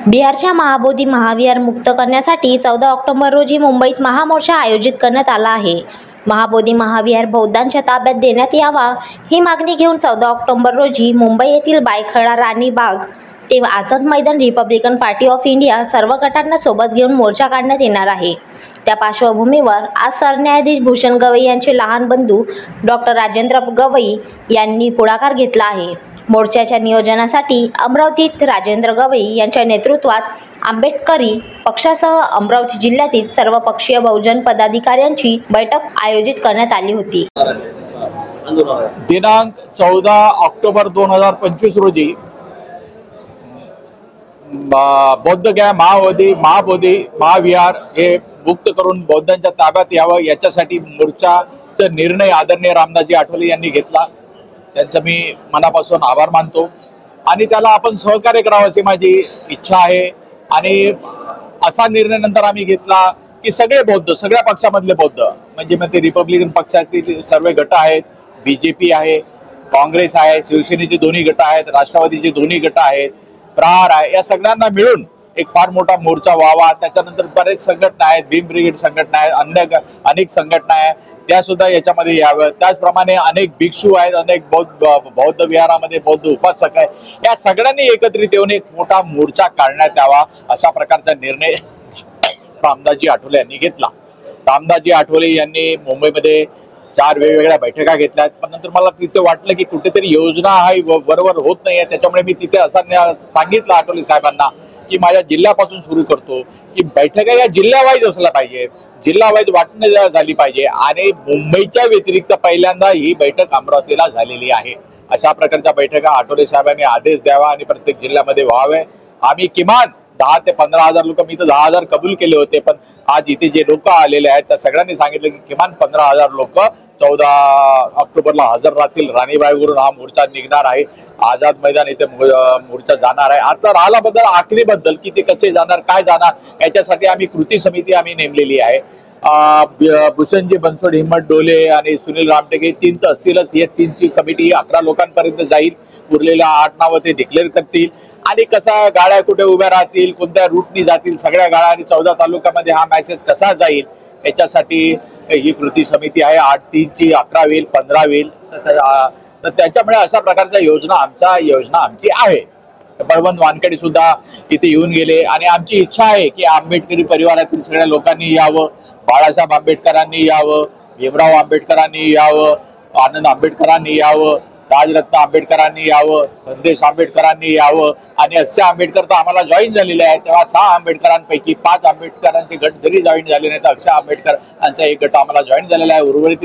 बिहारच्या महाबोधी महाविहार मुक्त करण्यासाठी 14 ऑक्टोबर रोजी मुंबईत महामोर्चा आयोजित करण्यात आला आहे। महाबोधी महाविहार बौद्धांच्या ताब्यात देण्यात यावा ही मागणी घेऊन 14 ऑक्टोबर रोजी मुंबई येथील बायखळा राणी बाग ते Azad Maidan Republican party of India सर्व गटांना सोबत घेऊन मोर्चा काढण्यात येणार आहे। त्या पार्श्वभूमीवर आज सरन्यायाधीश भूषण गवई यांचे लहान बंधू डॉक्टर राजेंद्र गवई यांनी पुढाकार घेतला आहे। मोर्चाच्या नियोजनासाठी अमरावतीत राजेंद्र गवई यांच्या नेतृत्वात आंबेडकरी पक्षासह अमरावती जिल्ह्यातील सर्व पक्षीय बहुजन पदाधिकाऱ्यांची बैठक आयोजित करण्यात आली होती। दिनांक 14 ऑक्टोबर 2025 रोजी बौद्धगया महाबोधी महाविहार हे मुक्त करून बौद्धांच्या ताब्यात यावं याच्यासाठी मोर्चाचा निर्णय आदरणीय रामदासजी आठवले यांनी घेतला। त्यांचा मी मनापासून आभार मानतो आणि त्याला आपण सहकार्य करावं अशी माझी इच्छा आहे। आणि असा निर्णय नंतर आम्ही घेतला की सगळे बौद्ध सगळ्या पक्षामधले बौद्ध म्हणजे मग ते रिपब्लिकन पक्षातील सर्व गट आहेत, बीजेपी आहे, काँग्रेस आहे, शिवसेनेचे दोन्ही गट आहेत, राष्ट्रवादीचे दोन्ही गट आहेत, प्रहार आहे, या सगळ्यांना मिळून एक फार मोठा मोर्चा व्हावा। त्याच्यानंतर बरेच संघटना आहेत, भीम ब्रिगेड संघटना आहे, अनेक संघटना आहे, त्या सुद्धा याच्यामध्ये याव्यात। त्याचप्रमाणे अनेक भिक्षू आहेत, अनेक बौद्ध विहारामध्ये बौद्ध उपासक आहे, या सगळ्यांनी एकत्रित येऊन एक मोठा मोर्चा काढण्यात यावा अशा प्रकारचा निर्णय रामदासजी आठवले यांनी घेतला। रामदासजी आठवले यांनी मुंबईमध्ये 4 वेगवेगळ्या बैठका घेतल्यात, पण नंतर मला तिथे वाटलं की कुठेतरी योजना ही बरोबर होत नाहीये। त्याच्यामुळे मी तिथे असं सांगितलं आठवले साहेबांना की माझ्या जिल्ह्यापासून सुरू करतो की बैठका या जिल्हा वाईज असल्या पाहिजे, जिल्हा वाईज वाटणी झाली पाहिजे आणि मुंबईच्या व्यतिरिक्त पहिल्यांदा ही बैठक अमरावतीला झालेली आहे। अशा प्रकारच्या बैठका आठवले साहेबांनी आदेश द्यावा आणि प्रत्येक जिल्ह्यामध्ये व्हावे। आम्ही किमान 10 ते 15,000 लोक, मी तर 10,000 कबूल केले होते, पण आज इथे जे लोक आलेले आहेत त्या सगळ्यांनी सांगितलं की किमान 15,000 लोक 14 ऑक्टोबरला हजर राहतील। राणीबागवरून हा मोर्चा निघणार आहे, आझाद मैदान इथे मोर्चा जाणार आहे। आता राहिला बद्दल आखणीबद्दल की ते कसे जाणार, काय जाणार, याच्यासाठी आम्ही कृती समिती आम्ही नेमलेली आहे। भूषणजी बनसोड, हिम्मत डोले आणि सुनील रामटेके 3 तर असतीलच। या 3ची कमिटी 11 लोकांपर्यंत जाईल, उरलेल्या 8 नावं ते डिक्लेअर करतील आणि कसा गाड्या कुठे उभ्या राहतील, कोणत्या रूटनी जातील, सगळ्या गाड्या आणि 14 तालुक्यामध्ये हा मेसेज कसा जाईल याच्यासाठी ही कृती समिती आहे। 8 3ची 11 होईल, 15 होईल, तर त्याच्यामुळे अशा प्रकारच्या योजना आमची आहे। बळवंत वानखेडे सुद्धा इथे येऊन गेले आणि आमची इच्छा आहे की आंबेडकरी परिवारातील सगळ्या लोकांनी यावं, बाळासाहेब आंबेडकरांनी यावं, भीमराव आंबेडकरांनी यावं, आनंद आंबेडकरांनी यावं, राजरत्न आंबेडकरांनी यावं, संदेश आंबेडकरांनी यावं आणि अक्षय आंबेडकर तर आम्हाला जॉईन झालेले आहेत। तेव्हा 6 आंबेडकरांपैकी 5 आंबेडकरांचे गट जरी जॉईन झाले नाही तर अक्षय आंबेडकर यांचा एक गट आम्हाला जॉईन झालेला आहे। उर्वरित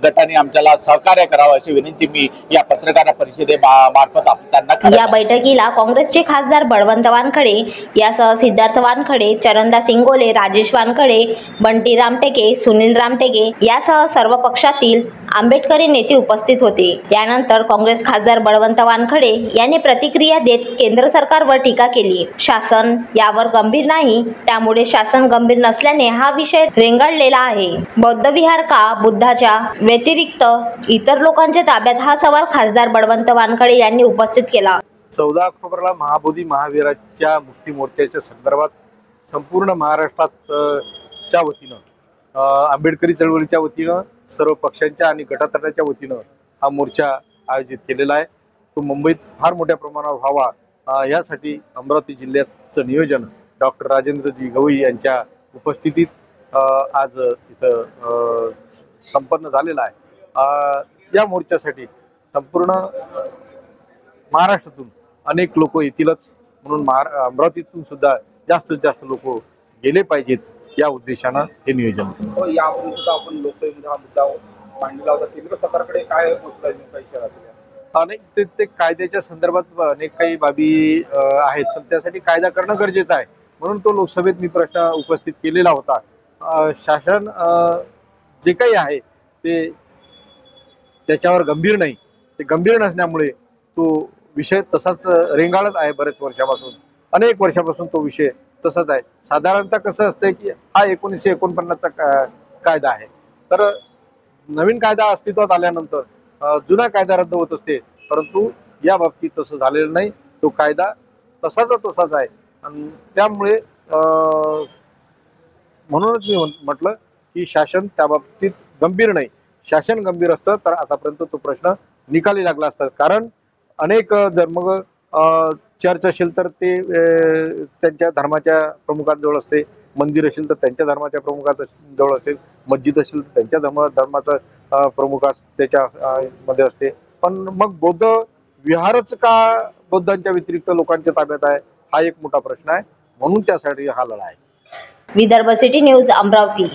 गटांनी आमच्याला सहकार्य करावं अशी विनंती मी या पत्रकार परिषदेमार्फत त्यांना। या बैठकीला काँग्रेसचे खासदार बळवंत वानखडे यासह सिद्धार्थ वानखडे, चरणदास इंगोले, राजेश वानखडे, बंटी रामटेके, सुनील रामटेके यासह सर्व पक्षातील आंबेडकरी नेते उपस्थित होते। यानंतर काँग्रेस खासदार बळवंत वानखडे यांनी प्रतिक्रिया देत केंद्र सरकारवर टीका केली। शासन यावर गंभीर नाही, त्यामुळे शासन गंभीर नसल्याने हा विषय रेंगाळलेला आहे। बौद्ध विहार का बुद्धाच्या व्यतिरिक्त इतर लोकांच्या ताब्यात, हा सवाल खासदार बळवंत वानखडे यांनी उपस्थित केला। 14 ऑक्टोबरला महाबोधी महाविहाराच्या मुक्ती मोर्चाच्या संदर्भात संपूर्ण महाराष्ट्राच्या वतीनं, आंबेडकरी चळवळीच्या वतीनं, सर्व पक्षांच्या आणि गटातटाच्या वतीनं हा मोर्चा आयोजित केलेला आहे। तो मुंबईत फार मोठ्या प्रमाणावर व्हावा यासाठी अमरावती जिल्ह्याचं नियोजन डॉक्टर राजेंद्रजी गवई यांच्या उपस्थितीत आज इथं संपन्न झालेला आहे। या मोर्चासाठी संपूर्ण महाराष्ट्रातून अनेक लोक येतीलच, म्हणून अमरावतीतून सुद्धा जास्तीत जास्त लोक गेले पाहिजेत या उद्देशानं हे नियोजन होतं। यापूर्वी सुद्धा आपण लोकसभेमध्ये हा मुद्दा मांडला होता, केंद्र सरकारकडे काय अनेक ते कायद्याच्या संदर्भात अनेक काही बाबी आहेत, पण त्यासाठी कायदा करणं गरजेचं आहे, म्हणून तो लोकसभेत मी प्रश्न उपस्थित केलेला होता। शासन जे काही आहे ते त्याच्यावर गंभीर नाही, ते गंभीर नसल्यामुळे तो विषय तसाच रेंगाळत आहे। बरेच वर्षापासून, अनेक वर्षापासून तो विषय तसाच आहे। साधारणतः कसं असतं की हा 1949चा कायदा आहे, तर नवीन कायदा अस्तित्वात आल्यानंतर जुना कायदा रद्द होत असते, परंतु या बाबतीत तसं झालेलं नाही। तो कायदा तसाच आहे आणि त्यामुळे म्हणूनच मी म्हटलं की शासन त्या बाबतीत गंभीर नाही. शासन गंभीर असतं तर आतापर्यंत तो प्रश्न निकाली लागला असता. कारण अनेक धर्म चर्च असेल तर ते त्यांच्या धर्माच्या प्रमुखांजवळ असते, मंदिर असेल तर त्यांच्या धर्माच्या प्रमुखांजवळ असेल, मस्जिद असेल तर त्यांच्या धर्माचा प्रमुख त्याच्या मध्ये असते. पण मग बौद्ध विहारच का बौद्धांच्या व्यतिरिक्त लोकांच्या ताब्यात आहे, हा एक मोठा प्रश्न आहे. म्हणून त्यासाठी हा लढा आहे. Vidarbha city news, Amravati.